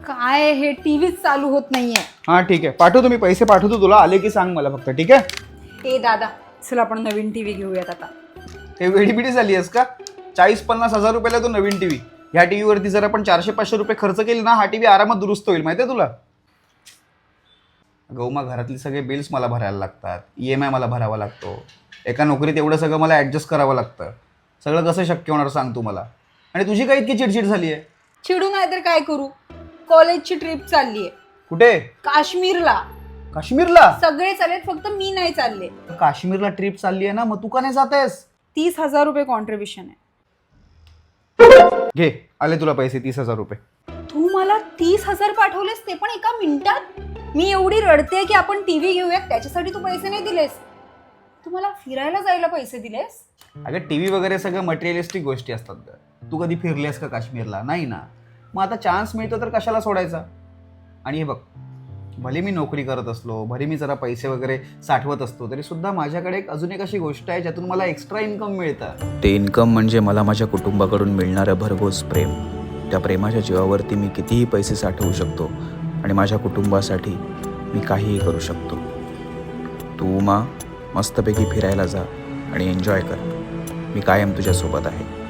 काय हे टीव्हीच चालू होत नाहीये. हां ठीक आहे, पाठवतो मी, पैसे पाठवतो तुला, आले की सांग मला फक्त, ठीक आहे? ए दादा, चल आपण नवीन टीव्ही घेऊयात आता. हे वेडीबिडी झाली आहेस का? 40-50 हजार रुपयाला तो नवीन टीव्ही. ह्या टीव्हीवरती जर आपण 400-500 रुपये खर्च केले ना, हा टीव्ही आरामात दुरुस्त होईल, माहिती आहे तुला? गौमा, घरातले सगळे बिल्स मला भरायला लागतात, EMI मला भरावा लागतो, एका नोकरीत एवढं सगळं मला ॲडजस्ट करावं लागतं. सगळं कसं शक्य होणार सांग तू मला? आणि तुझी काय इतकी चिडचिड झाली आहे? चिडू नाही तर काय करू? कॉलेजची ट्रिप चाललीये. कुठे? काश्मीरला. काश्मीरला? सगळे चाललेत, फक्त मी नाही चालले. काश्मीरला ट्रिप चालली आहे ना, मग तू का नाही जात आहेस? 30,000 रुपये कॉन्ट्रीब्युशन आहे. घे, आले तुला पैसे 30,000 रुपये. तू मला 30,000 पाठवलेस, ते पण एका मिनिटात? मी एवढी रडते की आपण टीव्ही घेऊयात, त्याच्यासाठी तू पैसे नाही दिलेस. तू मला फिरायला जायला पैसे दिलेस. अगं टीव्ही वगैरे सगळं मटेरियलिस्टिक गोष्टी असतात ग. तू कधी फिरलीस का काश्मीरला? नाही ना. मग आता चान्स मिळतो तर कशाला सोडायचा? आणि हे बघ, भले मी नोकरी करत असलो, भले मी जरा पैसे वगैरे साठवत असतो, तरी सुद्धा माझ्याकडे अजून एक अशी गोष्ट आहे ज्यातून मला एक्स्ट्रा इन्कम मिळतं. ते इन्कम म्हणजे मला माझ्या कुटुंबाकडून मिळणारं भरघोस प्रेम. त्या प्रेमाच्या जीवावरती मी कितीही पैसे साठवू शकतो आणि माझ्या कुटुंबासाठी मी काहीही करू शकतो. तू मस्तपैकी फिरायला जा आणि एन्जॉय कर. मी कायम तुझ्यासोबत आहे.